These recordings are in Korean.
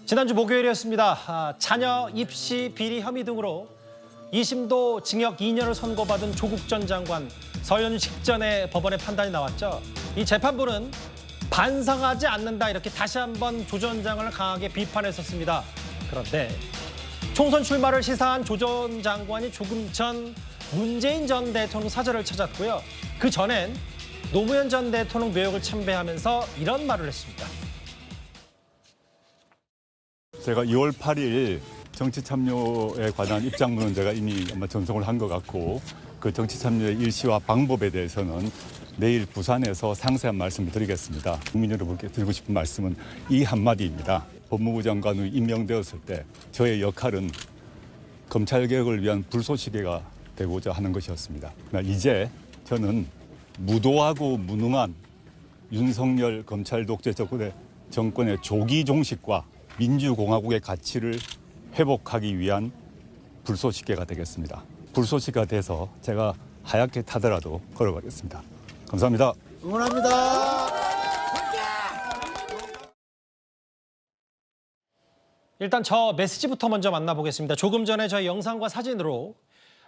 지난주 목요일이었습니다. 자녀 입시 비리 혐의 등으로 2심도 징역 2년을 선고받은 조국 전 장관 설 연휴 직전에 법원의 판단이 나왔죠. 이 재판부는 반성하지 않는다 이렇게 다시 한번 조 전 장관을 강하게 비판했었습니다. 그런데 총선 출마를 시사한 조 전 장관이 조금 전 문재인 전 대통령 사저를 찾았고요. 그 전엔 노무현 전 대통령 묘역을 참배하면서 이런 말을 했습니다. 제가 2월 8일 정치 참여에 관한 입장문은 제가 이미 아마 전송을 한 것 같고 그 정치 참여의 일시와 방법에 대해서는 내일 부산에서 상세한 말씀을 드리겠습니다. 국민 여러분께 드리고 싶은 말씀은 이 한마디입니다. 법무부 장관으로 임명되었을 때 저의 역할은 검찰개혁을 위한 불쏘시개가 되고자 하는 것이었습니다. 이제 저는 무도하고 무능한 윤석열 검찰 독재 정권의 조기 종식과 민주공화국의 가치를 회복하기 위한 불쏘시개가 되겠습니다. 불쏘시개가 돼서 제가 하얗게 타더라도 걸어가겠습니다. 감사합니다. 응원합니다. 일단 저 메시지부터 먼저 만나보겠습니다. 조금 전에 저희 영상과 사진으로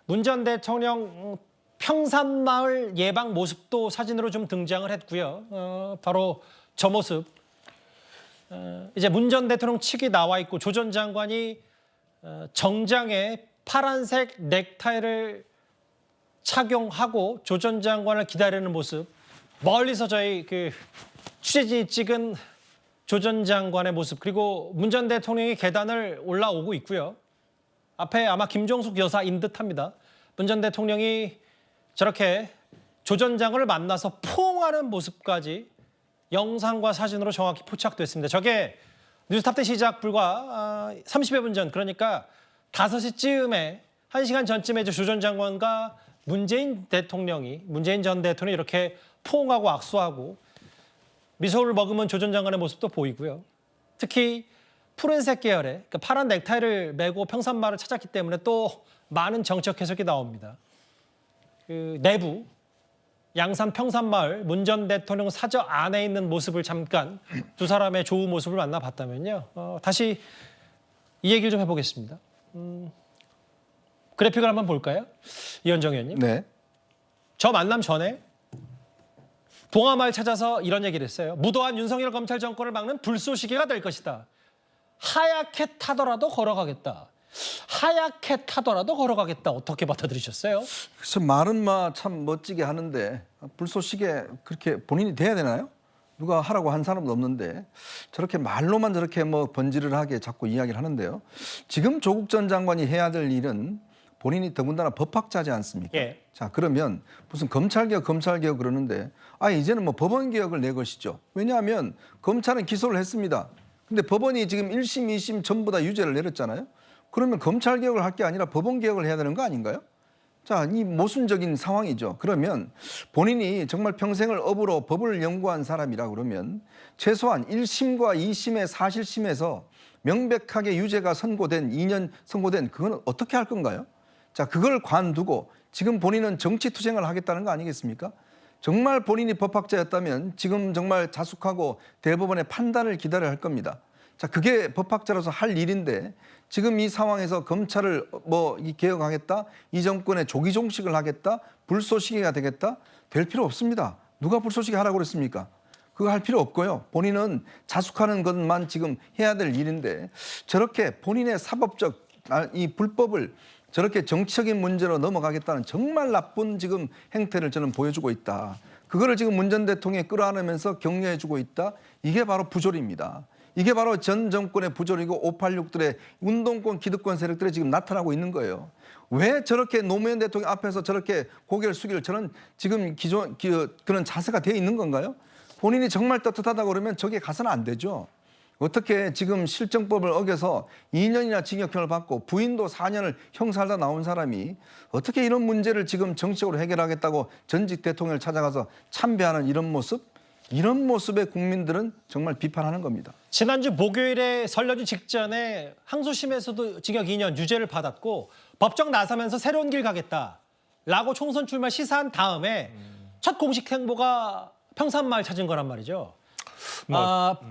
문 전 대통령 평산마을 예방 모습도 사진으로 좀 등장을 했고요. 바로 저 모습. 이제 문 전 대통령 측이 나와 있고 조 전 장관이 정장에 파란색 넥타이를 착용하고 조 전 장관을 기다리는 모습. 멀리서 저희 취재진이 찍은 조 전 장관의 모습. 그리고 문 전 대통령이 계단을 올라오고 있고요. 앞에 아마 김종숙 여사인 듯합니다. 문 전 대통령이 저렇게 조 전 장관을 만나서 포옹하는 모습까지 영상과 사진으로 정확히 포착됐습니다. 저게 뉴스탑10 시작 불과 30여 분 전, 그러니까 5시쯤에 1시간 전쯤에 조 전 장관과 문재인 전 대통령이 이렇게 포옹하고 악수하고 미소를 머금은 조 전 장관의 모습도 보이고요. 특히 푸른색 계열의 그러니까 파란 넥타이를 메고 평산마을을 찾았기 때문에 또 많은 정책 해석이 나옵니다. 내부 양산 평산마을 문 전 대통령 사저 안에 있는 모습을 잠깐 두 사람의 좋은 모습을 만나봤다면요. 다시 이 얘기를 좀 해보겠습니다. 그래픽을 한번 볼까요? 이현정 의원님. 네. 저 만남 전에 봉하마을 찾아서 이런 얘기를 했어요. 무도한 윤석열 검찰 정권을 막는 불쏘시개가 될 것이다. 하얗게 타더라도 걸어가겠다. 하얗게 타더라도 걸어가겠다. 어떻게 받아들이셨어요? 그래서 말은 참 멋지게 하는데 불쏘시개 그렇게 본인이 돼야 되나요? 누가 하라고 한 사람도 없는데 저렇게 말로만 저렇게 번지를 하게 자꾸 이야기를 하는데요. 지금 조국 전 장관이 해야 될 일은 본인이 더군다나 법학자지 않습니까? 예. 자, 그러면 무슨 검찰개혁 그러는데 이제는 법원개혁을 내 것이죠. 왜냐하면 검찰은 기소를 했습니다. 근데 법원이 지금 1심, 2심 전부 다 유죄를 내렸잖아요. 그러면 검찰개혁을 할 게 아니라 법원개혁을 해야 되는 거 아닌가요? 자, 이 모순적인 상황이죠. 그러면 본인이 정말 평생을 업으로 법을 연구한 사람이라 그러면 최소한 1심과 2심의 사실심에서 명백하게 유죄가 선고된 2년 선고된 그건 어떻게 할 건가요? 자, 그걸 관두고 지금 본인은 정치투쟁을 하겠다는 거 아니겠습니까? 정말 본인이 법학자였다면 지금 정말 자숙하고 대법원의 판단을 기다려야 할 겁니다. 자, 그게 법학자로서 할 일인데 지금 이 상황에서 검찰을 개혁하겠다, 이 정권의 조기 종식을 하겠다, 불쏘시개가 되겠다, 될 필요 없습니다. 누가 불쏘시개 하라고 그랬습니까? 그거 할 필요 없고요. 본인은 자숙하는 것만 지금 해야 될 일인데 저렇게 본인의 사법적 이 불법을 저렇게 정치적인 문제로 넘어가겠다는 정말 나쁜 지금 행태를 저는 보여주고 있다. 그거를 지금 문 전 대통령이 끌어안으면서 격려해주고 있다. 이게 바로 부조리입니다. 이게 바로 전 정권의 부조리고 586들의 운동권, 기득권 세력들이 지금 나타나고 있는 거예요. 왜 저렇게 노무현 대통령 앞에서 저렇게 고개를 숙일 저는 지금 그런 자세가 되어 있는 건가요? 본인이 정말 떳떳하다고 그러면 저게 가서는 안 되죠. 어떻게 지금 실정법을 어겨서 2년이나 징역형을 받고 부인도 4년을 형사하다 나온 사람이 어떻게 이런 문제를 지금 정치적으로 해결하겠다고 전직 대통령을 찾아가서 참배하는 이런 모습에 국민들은 정말 비판하는 겁니다. 지난주 목요일에 설 연휴 직전에 항소심에서도 징역 2년 유죄를 받았고 법정 나서면서 새로운 길 가겠다라고 총선 출마 시사한 다음에 첫 공식 행보가 평산마을 찾은 거란 말이죠.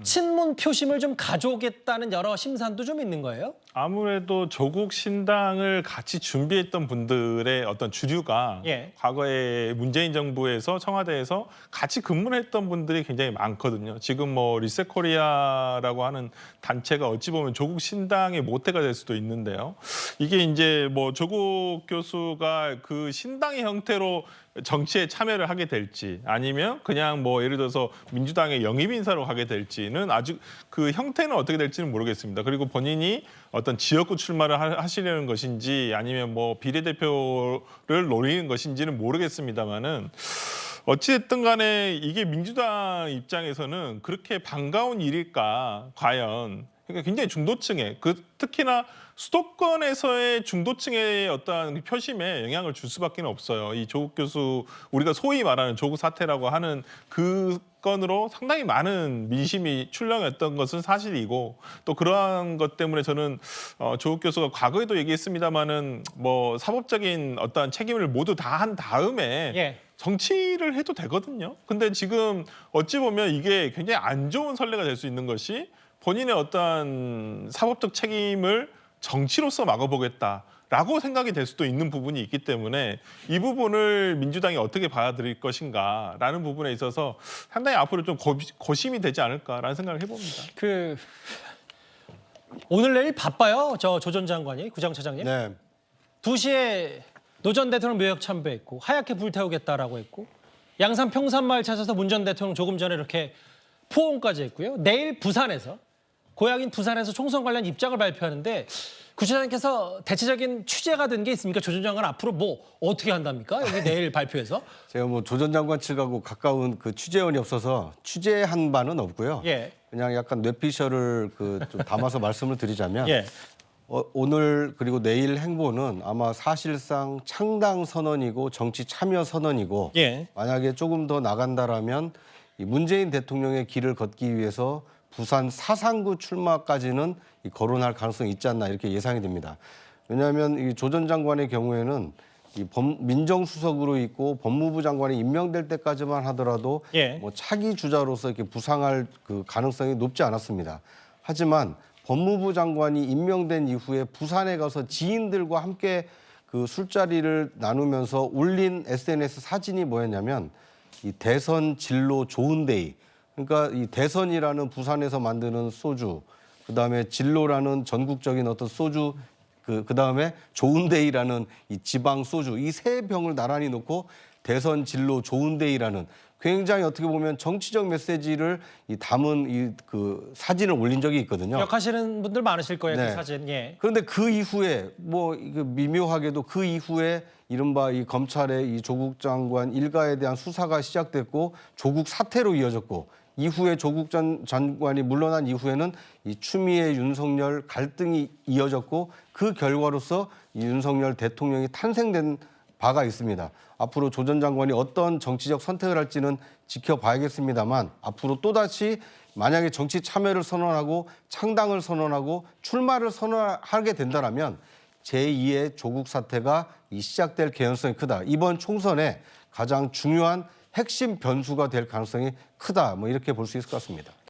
친문 표심을 좀 가져오겠다는 여러 심산도 좀 있는 거예요? 아무래도 조국 신당을 같이 준비했던 분들의 어떤 주류가 예. 과거에 문재인 정부에서 청와대에서 같이 근무를 했던 분들이 굉장히 많거든요. 지금 뭐 리셋코리아라고 하는 단체가 어찌 보면 조국 신당의 모태가 될 수도 있는데요. 이게 이제 뭐 조국 교수가 그 신당의 형태로 정치에 참여를 하게 될지 아니면 그냥 뭐 예를 들어서 민주당의 영입 인사로 가게 될지는 아직 그 형태는 어떻게 될지는 모르겠습니다. 그리고 본인이 어떤 지역구 출마를 하시려는 것인지 아니면 뭐 비례대표를 노리는 것인지는 모르겠습니다만은 어찌됐든 간에 이게 민주당 입장에서는 그렇게 반가운 일일까 과연. 그러니까 굉장히 중도층에 특히나 수도권에서의 중도층의 어떤 표심에 영향을 줄 수밖에 없어요. 이 조국 교수 우리가 소위 말하는 조국 사태라고 하는 그 건으로 상당히 많은 민심이 출렁였던 것은 사실이고 또 그러한 것 때문에 저는 조국 교수가 과거에도 얘기했습니다마는 뭐 사법적인 어떤 책임을 모두 다 한 다음에 예. 정치를 해도 되거든요. 근데 지금 어찌 보면 이게 굉장히 안 좋은 선례가 될 수 있는 것이 본인의 어떤 사법적 책임을 정치로서 막아보겠다라고 생각이 될 수도 있는 부분이 있기 때문에 이 부분을 민주당이 어떻게 받아들일 것인가라는 부분에 있어서 상당히 앞으로 좀 고심이 되지 않을까라는 생각을 해봅니다. 오늘 내일 바빠요. 조 전 장관이 구장차장님. 네. 2시에 노 전 대통령 묘역 참배했고 하얗게 불태우겠다라고 했고 양산 평산마을 찾아서 문 전 대통령 조금 전에 이렇게 포옹까지 했고요. 내일 부산에서 고향인 부산에서 총선 관련 입장을 발표하는데 구시장님께서 대체적인 취재가 된 게 있습니까? 조 전 장관 앞으로 뭐 어떻게 한답니까? 여기 내일 발표해서? 제가 뭐 조 전 장관 측하고 가까운 그 취재원이 없어서 취재한 바는 없고요. 예. 그냥 약간 뇌피셜을 좀 담아서 말씀을 드리자면 예. 오늘 그리고 내일 행보는 아마 사실상 창당 선언이고 정치 참여 선언이고 예. 만약에 조금 더 나간다라면 이 문재인 대통령의 길을 걷기 위해서 부산 사상구 출마까지는 거론할 가능성이 있지 않나 이렇게 예상이 됩니다. 왜냐하면 이 조 전 장관의 경우에는 이 민정수석으로 있고 법무부 장관이 임명될 때까지만 하더라도 예. 뭐 차기 주자로서 이렇게 부상할 그 가능성이 높지 않았습니다. 하지만 법무부 장관이 임명된 이후에 부산에 가서 지인들과 함께 그 술자리를 나누면서 올린 SNS 사진이 뭐였냐면 이 대선 진로 좋은 데이. 그러니까 이 대선이라는 부산에서 만드는 소주, 그다음에 진로라는 전국적인 어떤 소주, 그다음에 좋은 데이라는 이 지방 소주, 이 세 병을 나란히 놓고 대선 진로 좋은 데이라는 굉장히 어떻게 보면 정치적 메시지를 담은 그 사진을 올린 적이 있거든요. 기억하시는 분들 많으실 거예요. 그 네. 사진. 예. 그런데 그 이후에 뭐 미묘하게도 그 이후에 이른바 이 검찰의 이 조국 장관 일가에 대한 수사가 시작됐고 조국 사태로 이어졌고 이후에 조국 전 장관이 물러난 이후에는 이 추미애 윤석열 갈등이 이어졌고 그 결과로서 이 윤석열 대통령이 탄생된 바가 있습니다. 앞으로 조 전 장관이 어떤 정치적 선택을 할지는 지켜봐야겠습니다만 앞으로 또다시 만약에 정치 참여를 선언하고 창당을 선언하고 출마를 선언하게 된다면 제2의 조국 사태가 시작될 개연성이 크다. 이번 총선에 가장 중요한 핵심 변수가 될 가능성이 크다. 뭐 이렇게 볼 수 있을 것 같습니다.